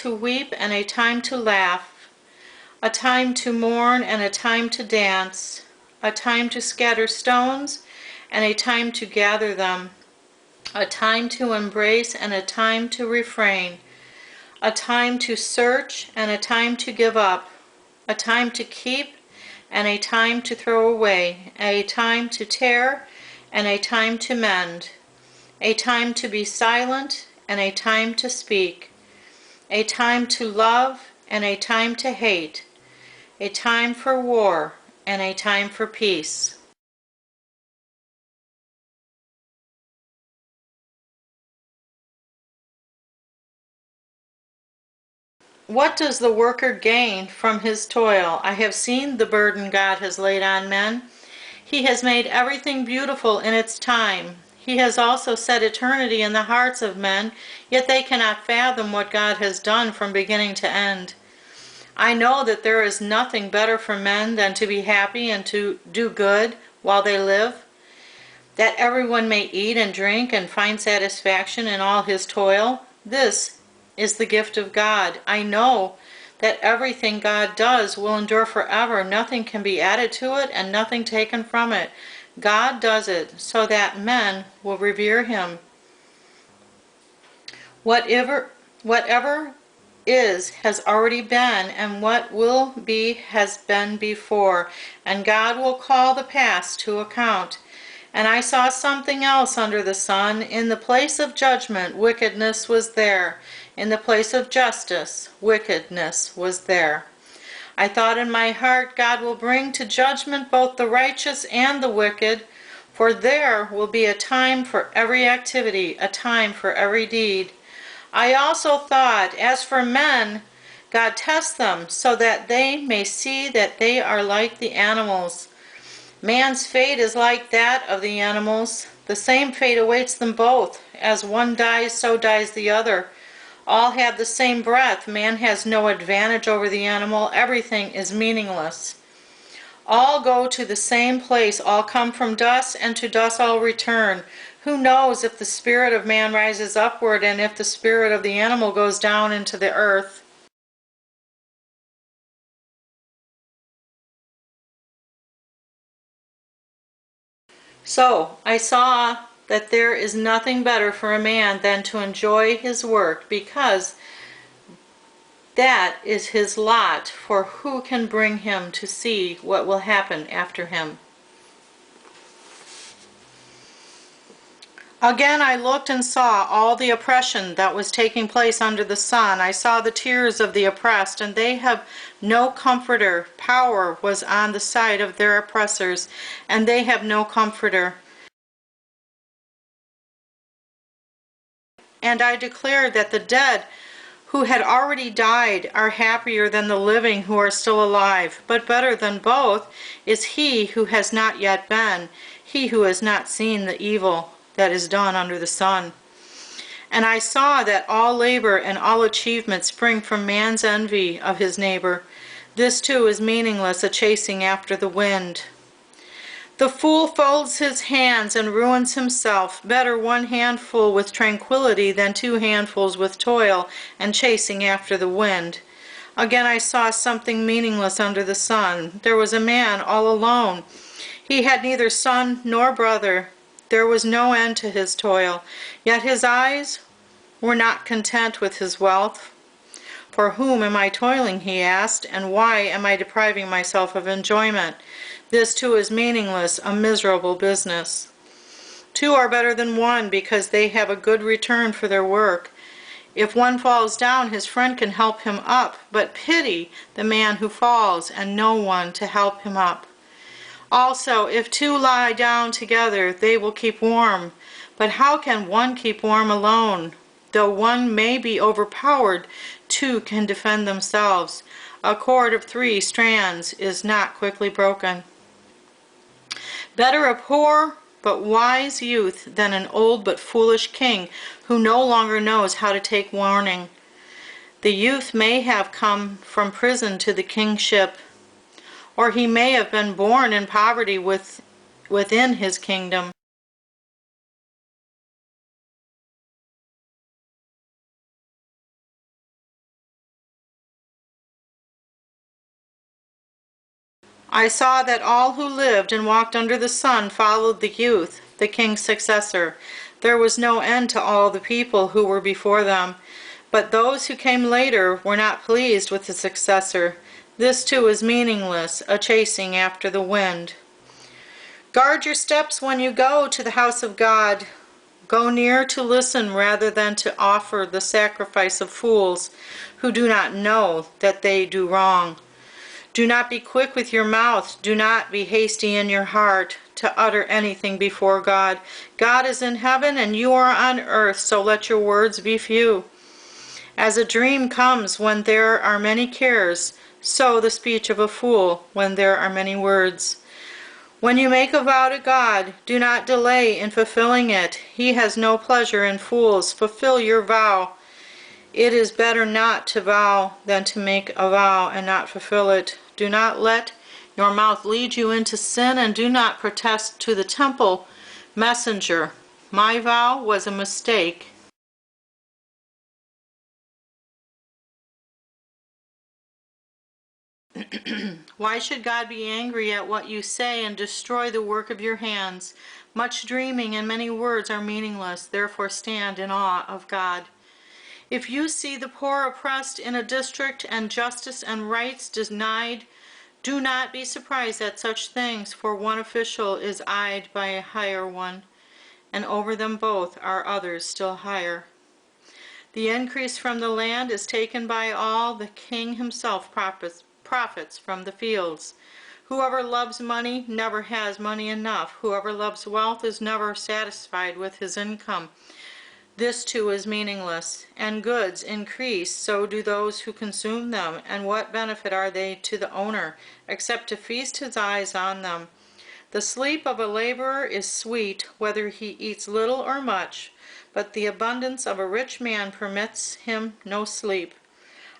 to weep and a time to laugh, a time to mourn and a time to dance, a time to scatter stones and a time to gather them, a time to embrace and a time to refrain, a time to search and a time to give up, a time to keep and a time to throw away, a time to tear and a time to mend, a time to be silent and a time to speak, a time to love and a time to hate, a time for war and a time for peace. What does the worker gain from his toil? I have seen the burden God has laid on men. He has made everything beautiful in its time. He has also set eternity in the hearts of men, yet they cannot fathom what God has done from beginning to end. I know that there is nothing better for men than to be happy and to do good while they live, that everyone may eat and drink and find satisfaction in all his toil. This is the gift of God. I know that everything God does will endure forever. Nothing can be added to it and nothing taken from it. God does it so that men will revere him. Whatever is has already been, and what will be has been before, and God will call the past to account. And I saw something else under the sun. In the place of judgment, wickedness was there. In the place of justice, wickedness was there. I thought in my heart, God will bring to judgment both the righteous and the wicked, for there will be a time for every activity, a time for every deed. I also thought, as for men, God tests them so that they may see that they are like the animals. Man's fate is like that of the animals. The same fate awaits them both. As one dies, so dies the other. All have the same breath. Man has no advantage over the animal. Everything is meaningless. All go to the same place. All come from dust, and to dust all return. Who knows if the spirit of man rises upward, and if the spirit of the animal goes down into the earth? So I saw that there is nothing better for a man than to enjoy his work, because that is his lot, for who can bring him to see what will happen after him? Again I looked and saw all the oppression that was taking place under the sun. I saw the tears of the oppressed, and they have no comforter. Power was on the side of their oppressors, and they have no comforter. And I declared that the dead who had already died are happier than the living who are still alive. But better than both is he who has not yet been, he who has not seen the evil that is done under the sun. And I saw that all labor and all achievement spring from man's envy of his neighbor. This too is meaningless, a chasing after the wind. The fool folds his hands and ruins himself. Better one handful with tranquility than two handfuls with toil and chasing after the wind. Again I saw something meaningless under the sun. There was a man all alone. He had neither son nor brother. There was no end to his toil, yet his eyes were not content with his wealth. For whom am I toiling, he asked, and why am I depriving myself of enjoyment? This too is meaningless, a miserable business. Two are better than one because they have a good return for their work. If one falls down, his friend can help him up, but pity the man who falls and no one to help him up. Also, if two lie down together, they will keep warm. But how can one keep warm alone? Though one may be overpowered, two can defend themselves. A cord of 3 strands is not quickly broken. Better a poor but wise youth than an old but foolish king who no longer knows how to take warning. The youth may have come from prison to the kingship, or he may have been born in poverty within his kingdom. I saw that all who lived and walked under the sun followed the youth, the king's successor. There was no end to all the people who were before them. But those who came later were not pleased with the successor. This too is meaningless, a chasing after the wind. Guard your steps when you go to the house of God. Go near to listen rather than to offer the sacrifice of fools who do not know that they do wrong. Do not be quick with your mouth. Do not be hasty in your heart to utter anything before God. God is in heaven and you are on earth, so let your words be few. As a dream comes when there are many cares, so the speech of a fool when there are many words. When you make a vow to God, do not delay in fulfilling it. He has no pleasure in fools. Fulfill your vow. It is better not to vow than to make a vow and not fulfill it. Do not let your mouth lead you into sin, and do not protest to the temple messenger. My vow was a mistake. Why should God be angry at what you say and destroy the work of your hands? Much dreaming and many words are meaningless, therefore stand in awe of God. If you see the poor oppressed in a district and justice and rights denied, do not be surprised at such things, for one official is eyed by a higher one, and over them both are others still higher. The increase from the land is taken by all. The king himself profits from the fields. Whoever loves money never has money enough. Whoever loves wealth is never satisfied with his income. This too is meaningless. And goods increase, so do those who consume them. And what benefit are they to the owner, except to feast his eyes on them? The sleep of a laborer is sweet, whether he eats little or much, but the abundance of a rich man permits him no sleep.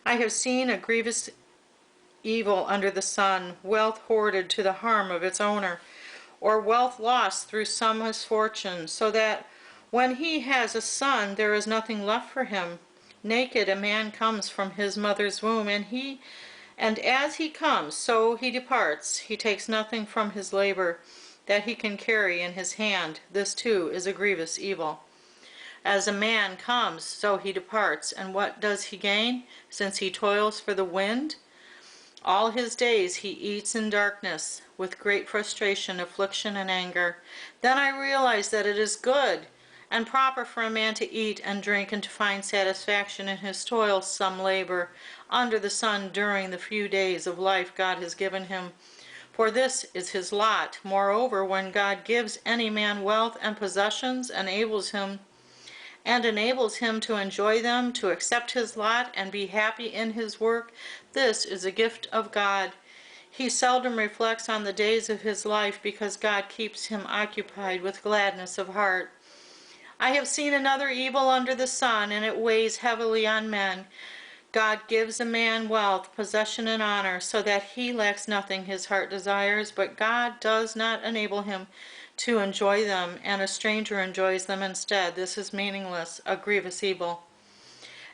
I have seen a grievous evil under the sun, wealth hoarded to the harm of its owner, or wealth lost through some misfortune, so that when he has a son there is nothing left for him. Naked a man comes from his mother's womb, and as he comes, so he departs. He takes nothing from his labor that he can carry in his hand. This too is a grievous evil. As a man comes, so he departs. And what does he gain, since he toils for the wind? All his days he eats in darkness, with great frustration, affliction, and anger. Then I realize that it is good and proper for a man to eat and drink and to find satisfaction in his toilsome labor under the sun during the few days of life God has given him. For this is his lot. Moreover, when God gives any man wealth and possessions, enables him to enjoy them, to accept his lot, and be happy in his work, this is a gift of God. He seldom reflects on the days of his life because God keeps him occupied with gladness of heart. I have seen another evil under the sun, and it weighs heavily on men. God gives a man wealth, possession, and honor, so that he lacks nothing his heart desires, but God does not enable him to enjoy them, and a stranger enjoys them instead. This is meaningless, a grievous evil.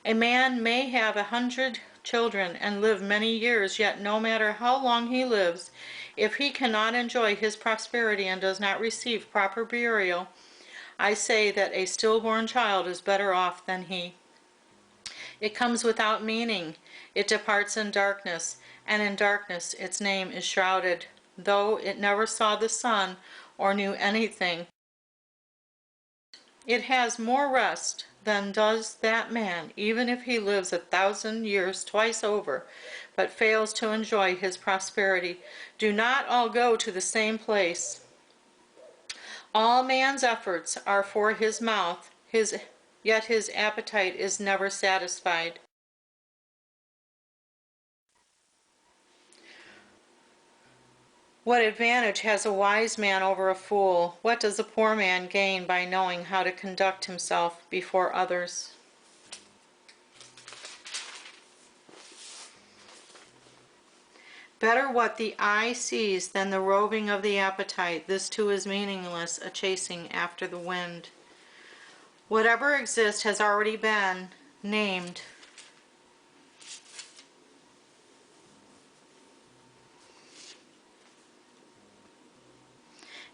A man may have 100 children and live many years, yet no matter how long he lives, if he cannot enjoy his prosperity and does not receive proper burial, I say that a stillborn child is better off than he. It comes without meaning. It departs in darkness, and in darkness its name is shrouded. Though it never saw the sun or knew anything, it has more rest than does that man, even if he lives 1,000 years twice over, but fails to enjoy his prosperity. Do not all go to the same place. All man's efforts are for his mouth, yet his appetite is never satisfied. What advantage has a wise man over a fool? What does a poor man gain by knowing how to conduct himself before others? Better what the eye sees than the roving of the appetite. This too is meaningless, a chasing after the wind. Whatever exists has already been named.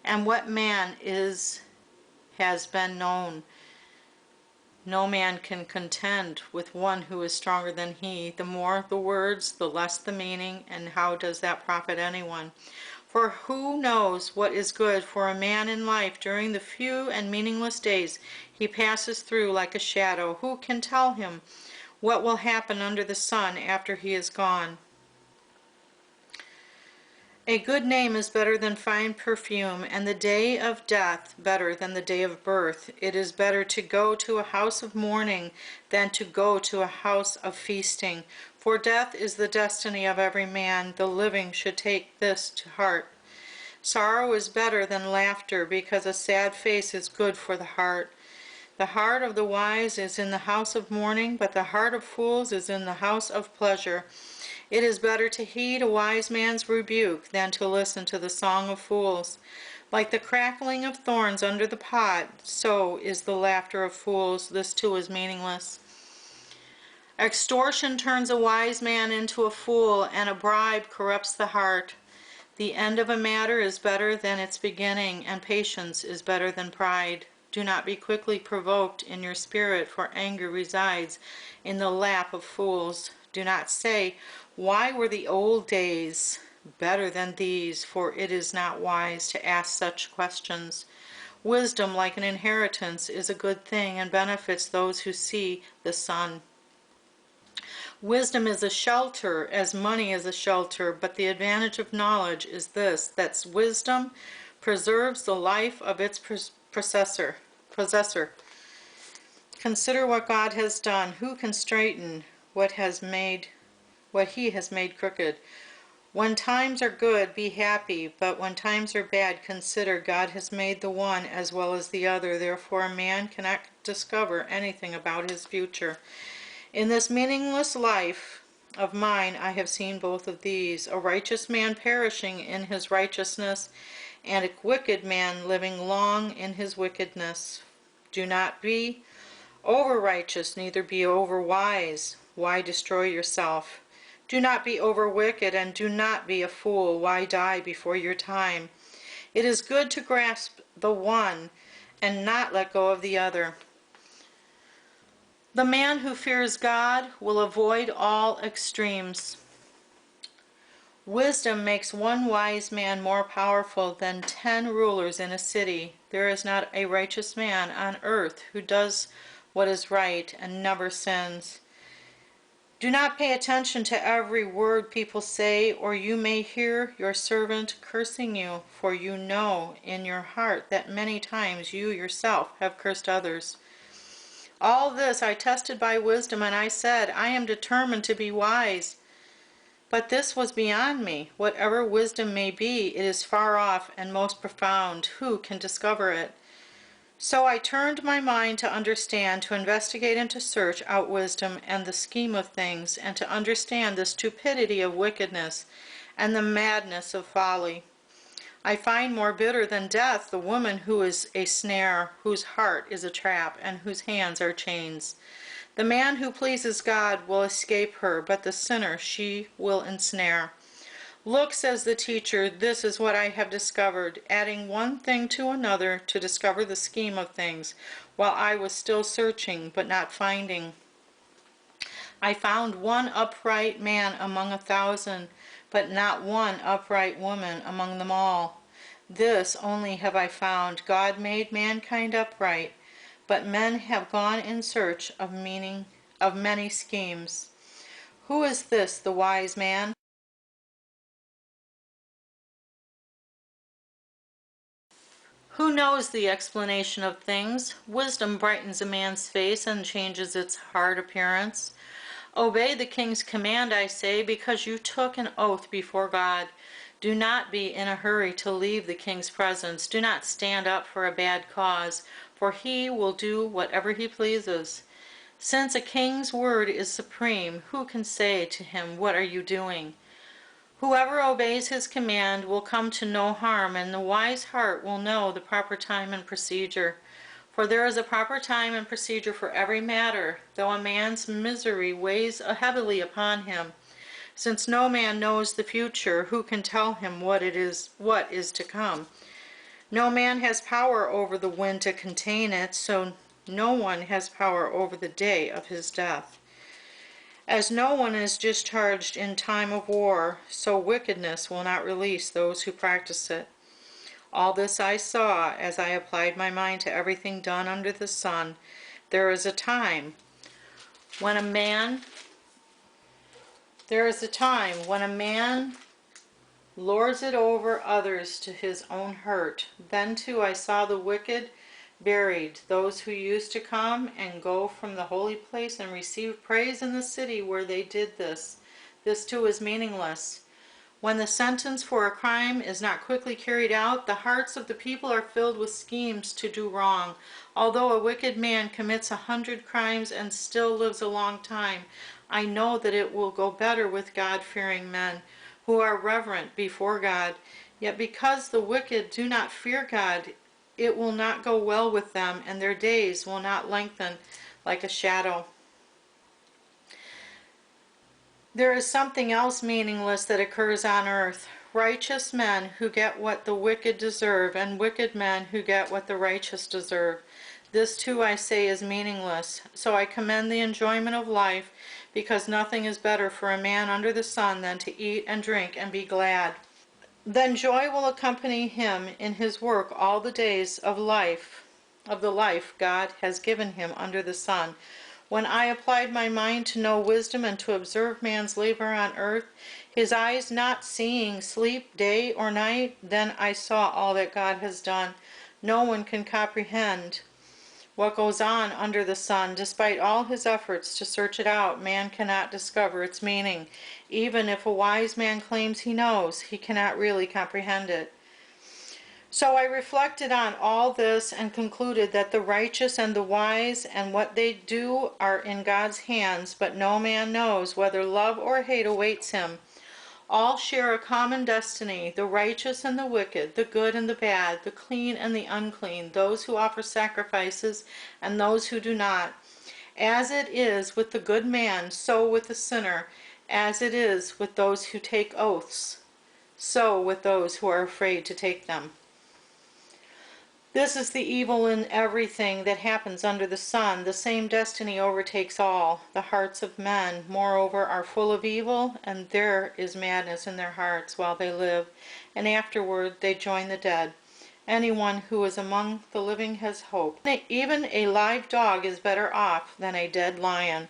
And what man has been known? No man can contend with one who is stronger than he. The more the words, the less the meaning, and how does that profit anyone? For who knows what is good for a man in life during the few and meaningless days he passes through like a shadow? Who can tell him what will happen under the sun after he is gone? A good name is better than fine perfume, and the day of death better than the day of birth. It is better to go to a house of mourning than to go to a house of feasting. For death is the destiny of every man. The living should take this to heart. Sorrow is better than laughter, because a sad face is good for the heart. The heart of the wise is in the house of mourning, but the heart of fools is in the house of pleasure. It is better to heed a wise man's rebuke than to listen to the song of fools. Like the crackling of thorns under the pot, so is the laughter of fools. This too is meaningless. Extortion turns a wise man into a fool, and a bribe corrupts the heart. The end of a matter is better than its beginning, and patience is better than pride. Do not be quickly provoked in your spirit, for anger resides in the lap of fools. Do not say, "Why were the old days better than these?" For it is not wise to ask such questions. Wisdom, like an inheritance, is a good thing and benefits those who see the sun. Wisdom is a shelter, as money is a shelter, but the advantage of knowledge is this, that wisdom preserves the life of its possessor. Consider what God has done. Who can straighten what he has made crooked? When times are good, be happy, but when times are bad, consider God has made the one as well as the other. Therefore, a man cannot discover anything about his future. In this meaningless life of mine, I have seen both of these, a righteous man perishing in his righteousness, and a wicked man living long in his wickedness. Do not be over righteous, neither be over wise. Why destroy yourself? Do not be over wicked, and do not be a fool. Why die before your time? It is good to grasp the one and not let go of the other. The man who fears God will avoid all extremes. Wisdom makes one wise man more powerful than 10 rulers in a city. There is not a righteous man on earth who does what is right and never sins. Do not pay attention to every word people say, or you may hear your servant cursing you, for you know in your heart that many times you yourself have cursed others. All this I tested by wisdom, and I said, I am determined to be wise. But this was beyond me. Whatever wisdom may be, it is far off and most profound. Who can discover it? So I turned my mind to understand, to investigate and to search out wisdom and the scheme of things, and to understand the stupidity of wickedness and the madness of folly. I find more bitter than death the woman who is a snare, whose heart is a trap, and whose hands are chains. The man who pleases God will escape her, but the sinner she will ensnare. Look, says the teacher, this is what I have discovered, adding one thing to another to discover the scheme of things, while I was still searching, but not finding. I found one upright man among 1,000, but not one upright woman among them all. This only have I found, God made mankind upright, but men have gone in search of many schemes. Who is this, the wise man? Who knows the explanation of things? Wisdom brightens a man's face and changes its hard appearance. Obey the king's command, I say, because you took an oath before God. Do not be in a hurry to leave the king's presence. Do not stand up for a bad cause, for he will do whatever he pleases. Since a king's word is supreme, who can say to him, "What are you doing?" Whoever obeys his command will come to no harm, and the wise heart will know the proper time and procedure. For there is a proper time and procedure for every matter, though a man's misery weighs heavily upon him. Since no man knows the future, who can tell him what is to come? No man has power over the wind to contain it, so no one has power over the day of his death. As no one is discharged in time of war, so wickedness will not release those who practice it. All this I saw as I applied my mind to everything done under the sun. There is a time when a man lords it over others to his own hurt. Then too I saw the wicked buried, those who used to come and go from the holy place and receive praise in the city where they did this. This too is meaningless. When the sentence for a crime is not quickly carried out, the hearts of the people are filled with schemes to do wrong. Although a wicked man commits 100 crimes and still lives a long time, I know that it will go better with God-fearing men who are reverent before God. Yet because the wicked do not fear God, it will not go well with them, and their days will not lengthen like a shadow. There is something else meaningless that occurs on earth. Righteous men who get what the wicked deserve, and wicked men who get what the righteous deserve. This too I say is meaningless. So I commend the enjoyment of life, because nothing is better for a man under the sun than to eat and drink and be glad. Then joy will accompany him in his work all the days of the life God has given him under the sun. When I applied my mind to know wisdom and to observe man's labor on earth, his eyes not seeing sleep day or night, then I saw all that God has done. No one can comprehend what goes on under the sun. Despite all his efforts to search it out, man cannot discover its meaning. Even if a wise man claims he knows, he cannot really comprehend it. So I reflected on all this and concluded that the righteous and the wise and what they do are in God's hands, but no man knows whether love or hate awaits him. All share a common destiny, the righteous and the wicked, the good and the bad, the clean and the unclean, those who offer sacrifices and those who do not. As it is with the good man, so with the sinner. As it is with those who take oaths, so with those who are afraid to take them. This is the evil in everything that happens under the sun. The same destiny overtakes all. The hearts of men, moreover, are full of evil, and there is madness in their hearts while they live, and afterward they join the dead. Anyone who is among the living has hope. Even a live dog is better off than a dead lion,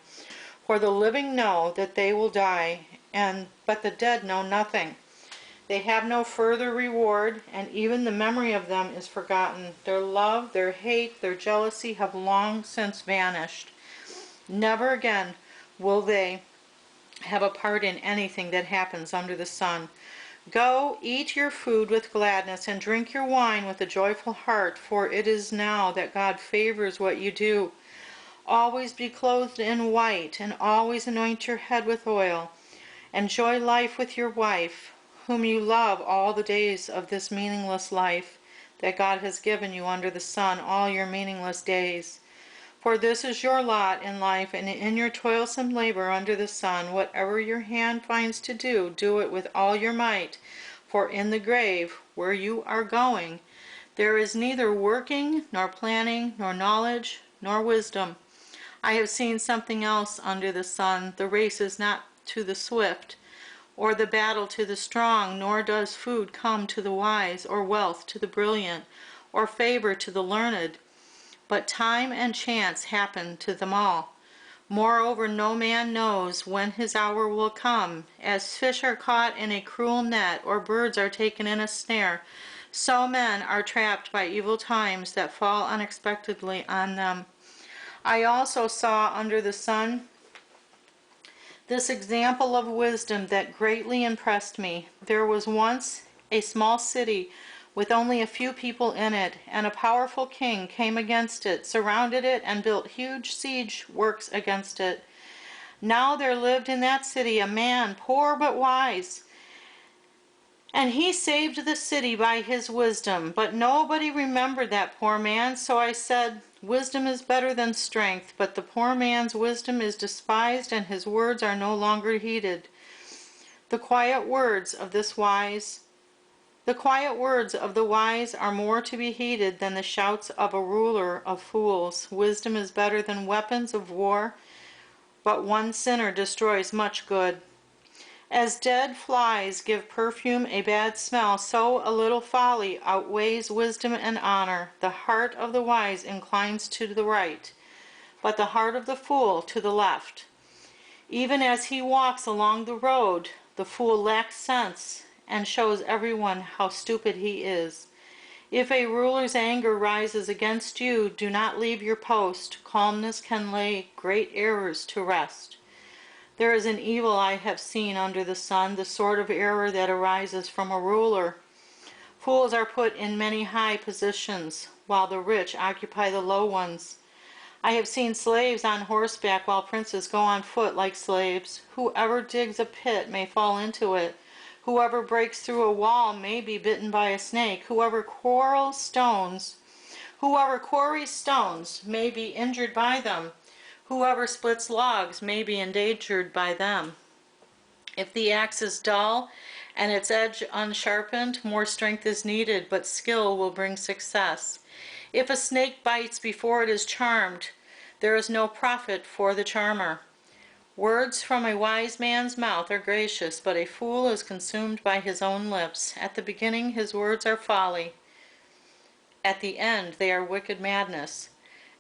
for the living know that they will die, but the dead know nothing. They have no further reward, and even the memory of them is forgotten. Their love, their hate, their jealousy have long since vanished. Never again will they have a part in anything that happens under the sun. Go, eat your food with gladness, and drink your wine with a joyful heart, for it is now that God favors what you do. Always be clothed in white, and always anoint your head with oil. Enjoy life with your wife, whom you love all the days of this meaningless life that God has given you under the sun, all your meaningless days. For this is your lot in life, and in your toilsome labor under the sun, whatever your hand finds to do, do it with all your might. For in the grave, where you are going, there is neither working, nor planning, nor knowledge, nor wisdom. I have seen something else under the sun. The race is not to the swift, or the battle to the strong, nor does food come to the wise, or wealth to the brilliant, or favor to the learned, but time and chance happen to them all. Moreover, no man knows when his hour will come. As fish are caught in a cruel net, or birds are taken in a snare, so men are trapped by evil times that fall unexpectedly on them. I also saw under the sun this example of wisdom that greatly impressed me. There was once a small city with only a few people in it, and a powerful king came against it, surrounded it, and built huge siege works against it. Now there lived in that city a man, poor but wise, and he saved the city by his wisdom. But nobody remembered that poor man, so I said, wisdom is better than strength, but the poor man's wisdom is despised, and his words are no longer heeded. The quiet words of this wise The quiet words of the wise are more to be heeded than the shouts of a ruler of fools. Wisdom is better than weapons of war, but one sinner destroys much good. As dead flies give perfume a bad smell, so a little folly outweighs wisdom and honor. The heart of the wise inclines to the right, but the heart of the fool to the left. Even as he walks along the road, the fool lacks sense and shows everyone how stupid he is. If a ruler's anger rises against you, do not leave your post. Calmness can lay great errors to rest. There is an evil I have seen under the sun, the sort of error that arises from a ruler. Fools are put in many high positions, while the rich occupy the low ones. I have seen slaves on horseback while princes go on foot like slaves. Whoever digs a pit may fall into it. Whoever breaks through a wall may be bitten by a snake. Whoever quarries stones may be injured by them. Whoever splits logs may be endangered by them. If the axe is dull and its edge unsharpened, more strength is needed, but skill will bring success. If a snake bites before it is charmed, there is no profit for the charmer. Words from a wise man's mouth are gracious, but a fool is consumed by his own lips. At the beginning his words are folly. At the end they are wicked madness.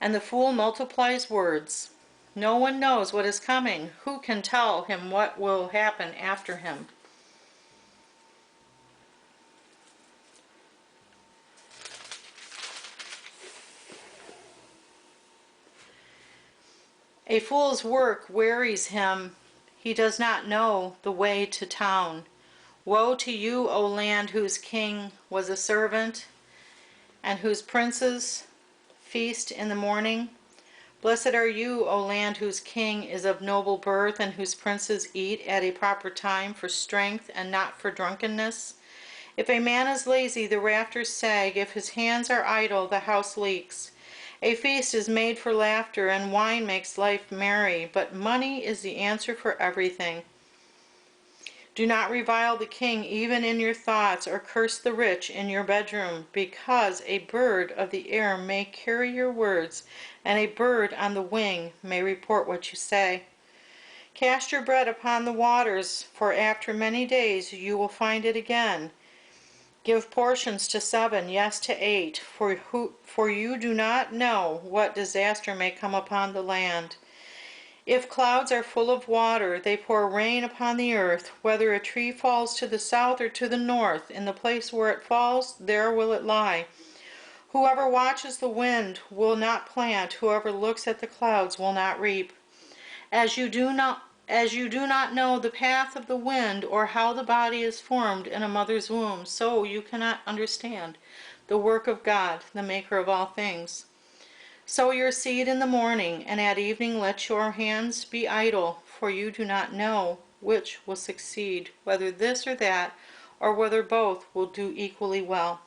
And the fool multiplies words. No one knows what is coming. Who can tell him what will happen after him? A fool's work wearies him. He does not know the way to town. Woe to you, O land whose king was a servant, and whose princes feast in the morning. Blessed are you, O land whose king is of noble birth, and whose princes eat at a proper time for strength and not for drunkenness. If a man is lazy, the rafters sag. If his hands are idle, the house leaks. A feast is made for laughter, and wine makes life merry, but money is the answer for everything. Do not revile the king even in your thoughts, or curse the rich in your bedroom, because a bird of the air may carry your words, and a bird on the wing may report what you say. Cast your bread upon the waters, for after many days you will find it again. Give portions to 7, yes to 8, for you do not know what disaster may come upon the land. If clouds are full of water, they pour rain upon the earth. Whether a tree falls to the south or to the north, in the place where it falls, there will it lie. Whoever watches the wind will not plant. Whoever looks at the clouds will not reap. As you do not know the path of the wind, or how the body is formed in a mother's womb, so you cannot understand the work of God, the maker of all things. Sow your seed in the morning, and at evening let your hands be idle, for you do not know which will succeed, whether this or that, or whether both will do equally well.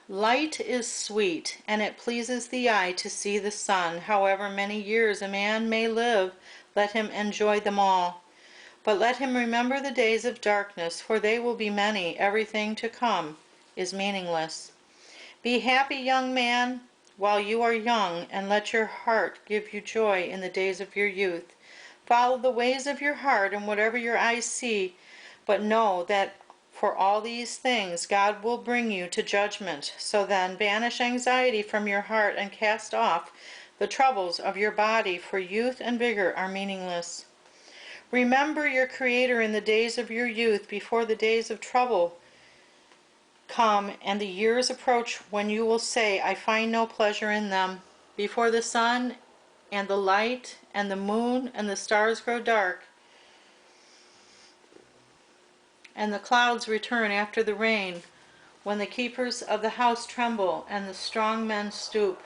Light is sweet, and it pleases the eye to see the sun. However many years a man may live, let him enjoy them all. But let him remember the days of darkness, for they will be many. Everything to come is meaningless. Be happy, young man, while you are young, and let your heart give you joy in the days of your youth. Follow the ways of your heart and whatever your eyes see, but know that for all these things God will bring you to judgment. So then, banish anxiety from your heart and cast off the troubles of your body, for youth and vigor are meaningless. Remember your Creator in the days of your youth, before the days of trouble come and the years approach when you will say, I find no pleasure in them. Before the sun and the light and the moon and the stars grow dark, and the clouds return after the rain, when the keepers of the house tremble and the strong men stoop.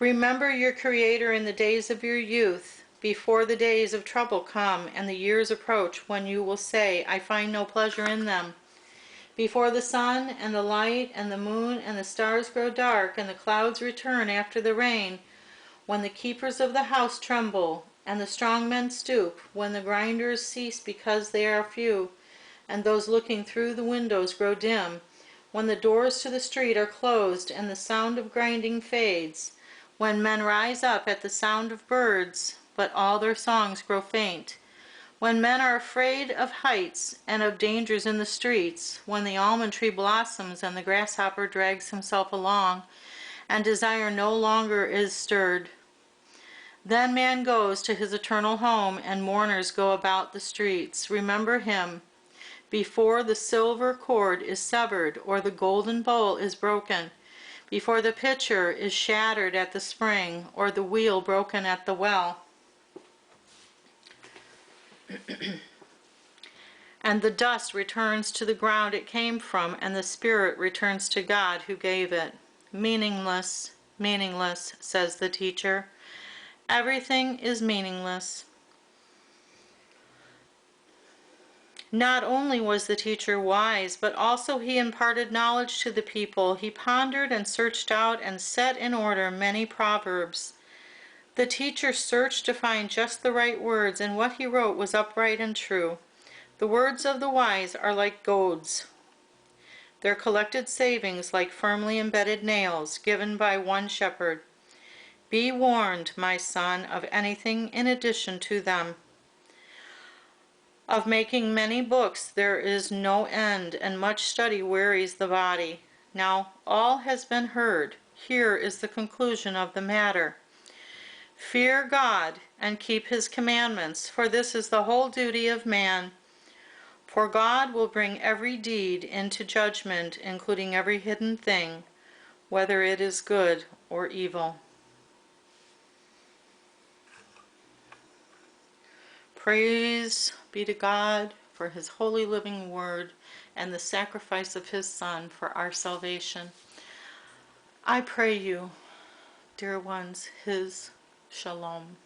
Remember your Creator in the days of your youth, before the days of trouble come and the years approach when you will say, I find no pleasure in them. Before the sun and the light and the moon and the stars grow dark and the clouds return after the rain, when the keepers of the house tremble and the strong men stoop, when the grinders cease because they are few, and those looking through the windows grow dim, when the doors to the street are closed and the sound of grinding fades, when men rise up at the sound of birds, but all their songs grow faint, when men are afraid of heights and of dangers in the streets, when the almond tree blossoms and the grasshopper drags himself along, and desire no longer is stirred. Then man goes to his eternal home, and mourners go about the streets. Remember him before the silver cord is severed, or the golden bowl is broken, before the pitcher is shattered at the spring, or the wheel broken at the well. And the dust returns to the ground it came from, and the spirit returns to God who gave it. Meaningless, meaningless, says the teacher. Everything is meaningless. Not only was the teacher wise, but also he imparted knowledge to the people. He pondered and searched out and set in order many proverbs. The teacher searched to find just the right words, and what he wrote was upright and true. The words of the wise are like goads, their collected savings like firmly embedded nails given by one shepherd. Be warned, my son, of anything in addition to them. Of making many books there is no end, and much study wearies the body. Now all has been heard. Here is the conclusion of the matter. Fear God and keep his commandments, for this is the whole duty of man. For God will bring every deed into judgment, including every hidden thing, whether it is good or evil. Praise be to God for his holy living word and the sacrifice of his Son for our salvation. I pray you, dear ones, his shalom.